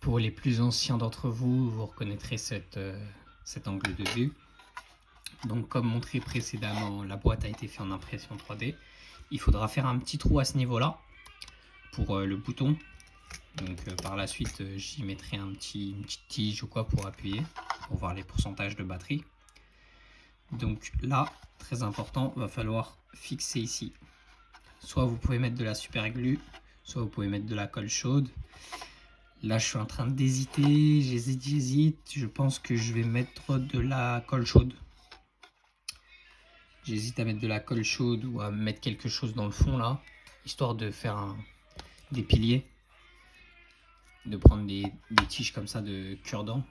Pour les plus anciens d'entre vous, vous reconnaîtrez cet angle de vue. Donc comme montré précédemment, la boîte a été faite en impression 3D. Il faudra faire un petit trou à ce niveau-là pour le bouton. Donc par la suite, j'y mettrai une petite tige ou quoi pour appuyer, pour voir les pourcentages de batterie. Donc là, très important, va falloir fixer ici. Soit vous pouvez mettre de la super glue, soit vous pouvez mettre de la colle chaude. Là, je suis en train d'hésiter, j'hésite. Je pense que je vais mettre de la colle chaude. J'hésite à mettre de la colle chaude ou à mettre quelque chose dans le fond là, histoire de faire des piliers. De prendre des tiges comme ça de cure-dent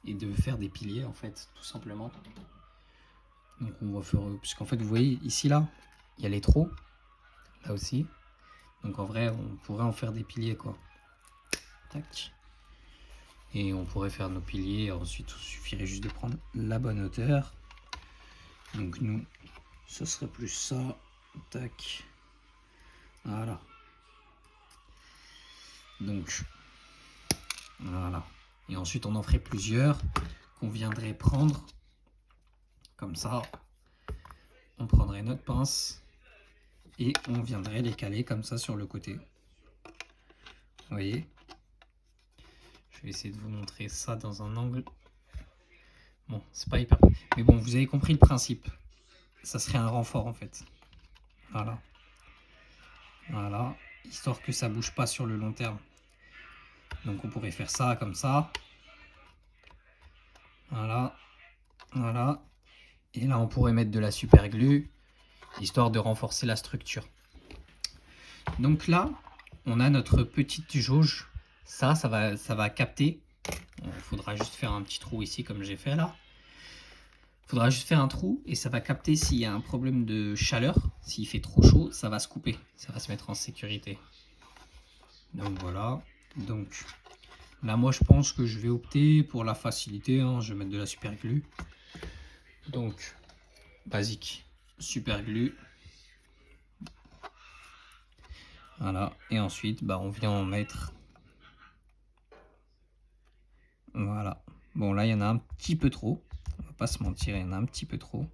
et de faire des piliers en fait, tout simplement. Donc on va faire, puisqu'en fait vous voyez ici là, il y a les trous, là aussi. Donc en vrai, on pourrait en faire des piliers quoi. Tac. Et on pourrait faire nos piliers. Ensuite, il suffirait juste de prendre la bonne hauteur. Donc nous, ce serait plus ça. Tac. Voilà. Donc, voilà. Et ensuite, on en ferait plusieurs qu'on viendrait prendre. Comme ça, on prendrait notre pince et on viendrait les caler comme ça sur le côté. Vous voyez? Je vais essayer de vous montrer ça dans un angle. Bon, c'est pas hyper... Mais bon, vous avez compris le principe. Ça serait un renfort en fait. Voilà. Voilà. Histoire que ça bouge pas sur le long terme. Donc on pourrait faire ça comme ça. Voilà. Voilà. Et là on pourrait mettre de la super glue. Histoire de renforcer la structure. Donc là, on a notre petite jauge. Ça va capter. Il faudra juste faire un petit trou ici comme j'ai fait là. Il faudra juste faire un trou et ça va capter s'il y a un problème de chaleur. S'il fait trop chaud, ça va se couper. Ça va se mettre en sécurité. Donc voilà. Donc là, moi, je pense que je vais opter pour la facilité. Hein. Je vais mettre de la super glue. Donc, basique, super glue. Voilà. Et ensuite, bah, on vient en mettre. Voilà. Bon, là, il y en a un petit peu trop. On va pas se mentir, il y en a un petit peu trop.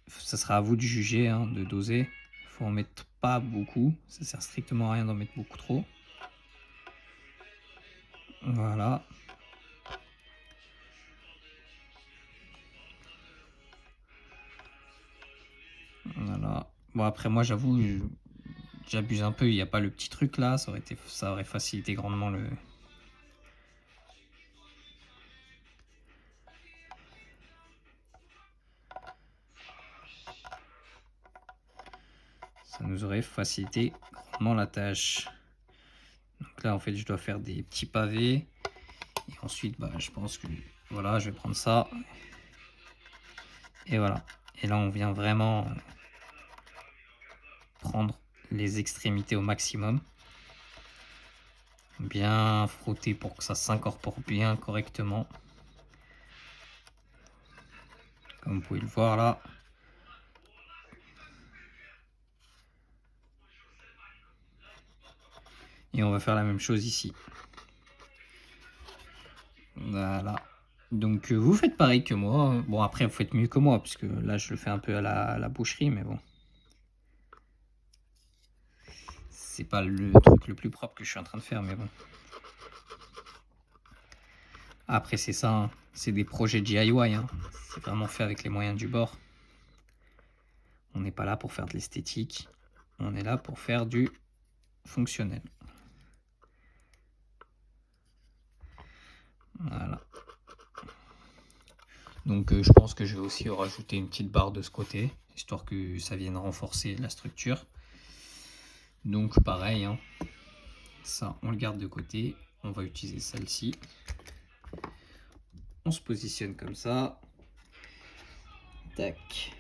Ça sera à vous de juger, hein, de doser. Il faut en mettre pas beaucoup. Ça sert strictement à rien d'en mettre beaucoup trop. Voilà. Voilà. Bon, après, moi, j'avoue, j'abuse un peu. Il n'y a pas le petit truc là. Ça aurait facilité grandement le... Ça nous aurait facilité grandement la tâche. Donc là, en fait, je dois faire des petits pavés. Et ensuite, bah, je pense que... Voilà, je vais prendre ça. Et voilà. Et là, on vient vraiment prendre les extrémités au maximum. Bien frotter pour que ça s'incorpore bien correctement. Comme vous pouvez le voir là. Et on va faire la même chose ici. Voilà. Donc vous faites pareil que moi. Bon, après vous faites mieux que moi, puisque là je le fais un peu à la boucherie, mais bon. C'est pas le truc le plus propre que je suis en train de faire, mais bon. Après c'est ça, hein. C'est des projets DIY. Hein. C'est vraiment fait avec les moyens du bord. On n'est pas là pour faire de l'esthétique. On est là pour faire du fonctionnel. Voilà. Donc je pense que je vais aussi rajouter une petite barre de ce côté, histoire que ça vienne renforcer la structure. Donc pareil, hein. Ça on le garde de côté. On va utiliser celle-ci. On se positionne comme ça. Tac.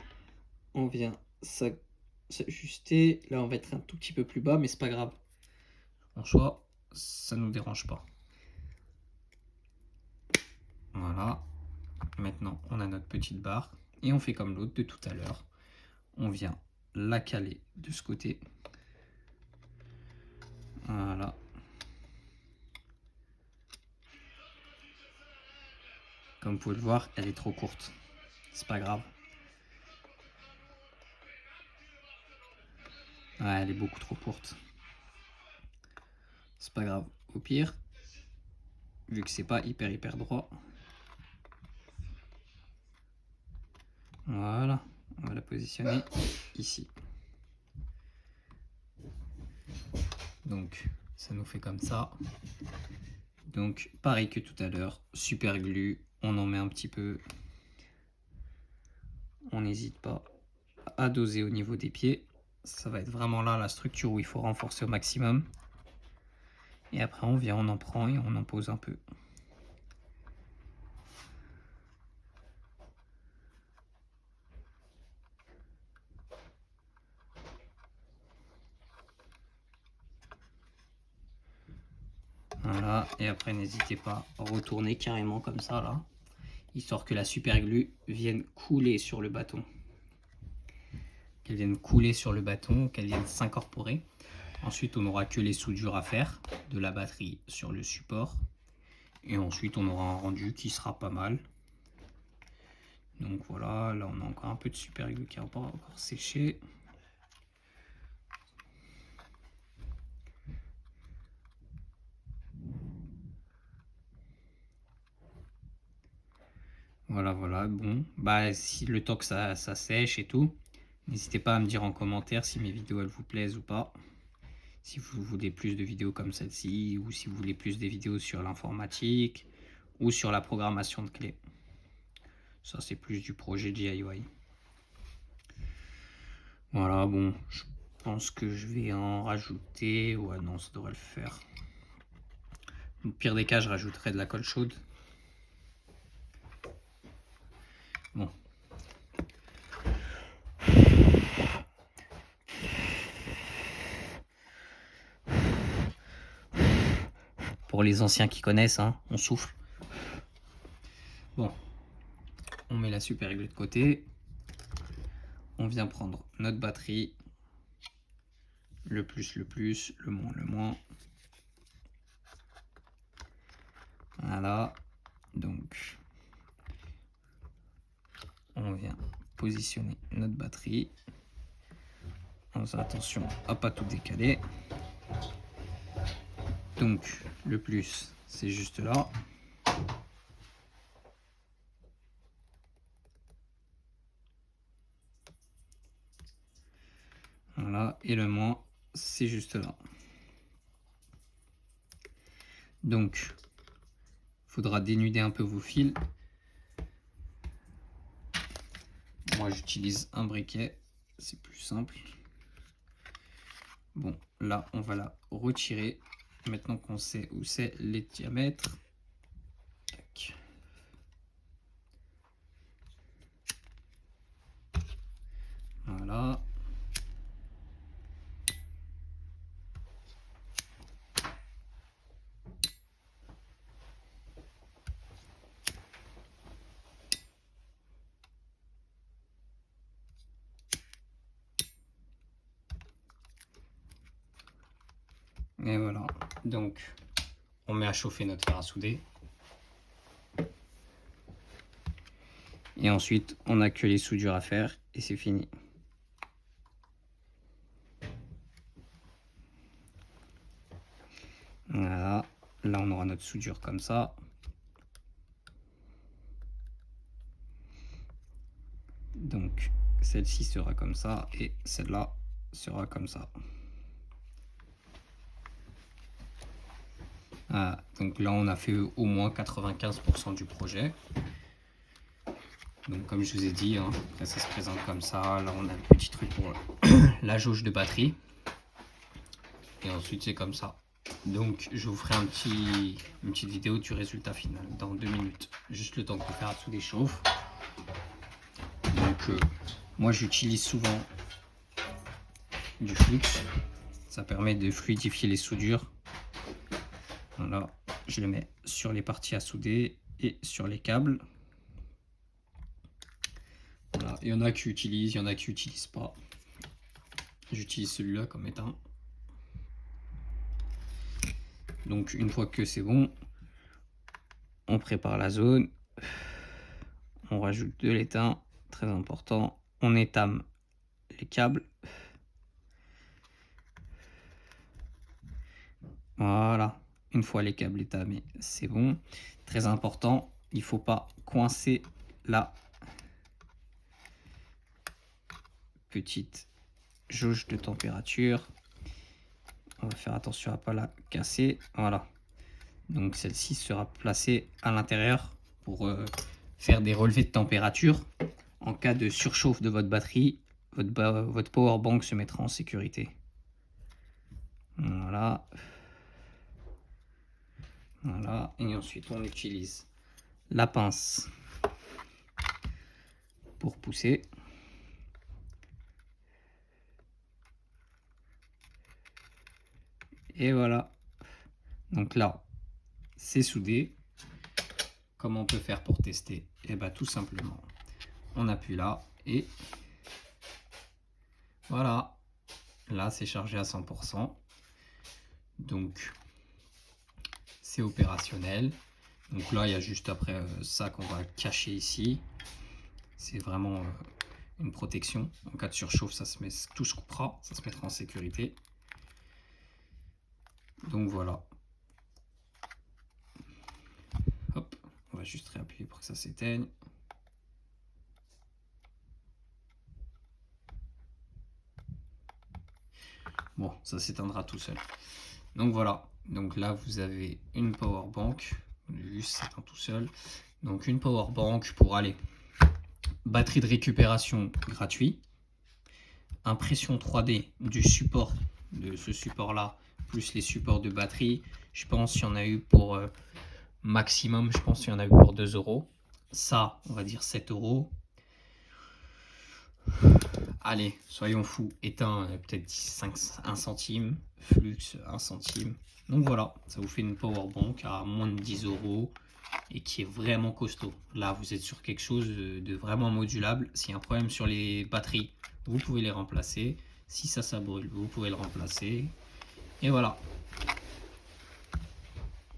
On vient s'ajuster. Là on va être un tout petit peu plus bas, mais c'est pas grave. En soi, ça nous dérange pas. Voilà. Maintenant on a notre petite barre. Et on fait comme l'autre de tout à l'heure. On vient la caler de ce côté. Voilà. Comme vous pouvez le voir, elle est trop courte. C'est pas grave. Ouais, elle est beaucoup trop courte. C'est pas grave. Au pire, vu que c'est pas hyper droit, voilà, on va la positionner ici. Donc ça nous fait comme ça. Donc pareil que tout à l'heure, super glue, on en met un petit peu. On n'hésite pas à doser au niveau des pieds. Ça va être vraiment là la structure où il faut renforcer au maximum. Et après on vient, on en prend et on en pose un peu. Voilà, et après n'hésitez pas à retourner carrément comme ça là, histoire que la super glue vienne couler sur le bâton. Qu'elle vienne couler sur le bâton, qu'elle vienne s'incorporer. Ensuite on n'aura que les soudures à faire de la batterie sur le support. Et ensuite on aura un rendu qui sera pas mal. Donc voilà, là on a encore un peu de super glue qui n'a pas encore séché. Voilà, voilà, bon, bah si le temps que ça sèche et tout, n'hésitez pas à me dire en commentaire si mes vidéos elles vous plaisent ou pas. Si vous voulez plus de vidéos comme celle-ci, ou si vous voulez plus des vidéos sur l'informatique, ou sur la programmation de clés. Ça c'est plus du projet DIY. Voilà, bon, je pense que je vais en rajouter. Ouais, non, ça devrait le faire. Au pire des cas, je rajouterai de la colle chaude. Bon. Pour les anciens qui connaissent, hein, on souffle. Bon, on met la super glue de côté. On vient prendre notre batterie. Le plus, le moins. Voilà. Donc, on vient positionner notre batterie. On fait attention à pas tout décaler. Donc, le plus, c'est juste là. Voilà, et le moins, c'est juste là. Donc, il faudra dénuder un peu vos fils. Moi, j'utilise un briquet, c'est plus simple. Bon, là, on va la retirer. Maintenant qu'on sait où c'est les diamètres. Tac. Voilà. Et voilà. Donc, on met à chauffer notre fer à souder. Et ensuite, on n'a que les soudures à faire et c'est fini. Voilà. Là, on aura notre soudure comme ça. Donc, celle-ci sera comme ça et celle-là sera comme ça. Ah, donc là, on a fait au moins 95% du projet. Donc, comme je vous ai dit, hein, là, ça se présente comme ça. Là, on a le petit truc pour la jauge de batterie. Et ensuite, c'est comme ça. Donc, je vous ferai une petite vidéo du résultat final dans 2 minutes. Juste le temps que le fer à souder chauffe. Donc, moi, j'utilise souvent du flux. Ça permet de fluidifier les soudures. Voilà, je le mets sur les parties à souder et sur les câbles. Voilà, il y en a qui utilisent, il y en a qui n'utilisent pas. J'utilise celui-là comme étant. Donc une fois que c'est bon, on prépare la zone. on rajoute de l'étain, très important. On étame les câbles. Voilà, une fois les câbles étamés, c'est bon. Très important, il ne faut pas coincer la petite jauge de température. On va faire attention à ne pas la casser. Voilà. Donc celle-ci sera placée à l'intérieur pour faire des relevés de température. En cas de surchauffe de votre batterie, votre power bank se mettra en sécurité. Voilà. Voilà. Et ensuite on utilise la pince pour pousser. Et voilà. Donc là, c'est soudé. Comment on peut faire pour tester? Et bien tout simplement, on appuie là et voilà. Là, c'est chargé à 100%. Donc, c'est opérationnel. Donc là, il y a juste après ça qu'on va cacher ici. C'est vraiment une protection. En cas de surchauffe, tout se coupera, ça se mettra en sécurité. Donc voilà. Hop, on va juste réappuyer pour que ça s'éteigne. Bon, ça s'éteindra tout seul. Donc voilà. Donc là, vous avez une power bank. Juste s'éteint tout seul. Donc une power bank pour aller. Batterie de récupération gratuit. Impression 3D du support, de ce support là, plus les supports de batterie. Je pense qu'il y en a eu pour maximum, je pense qu'il y en a eu pour 2 €. Ça, on va dire 7 €. Allez, soyons fous, éteint peut-être 1 centime, flux 1 centime. Donc voilà, ça vous fait une power bank à moins de 10 € et qui est vraiment costaud. Là, vous êtes sur quelque chose de vraiment modulable. S'il y a un problème sur les batteries, vous pouvez les remplacer. Si ça brûle, vous pouvez le remplacer. Et voilà.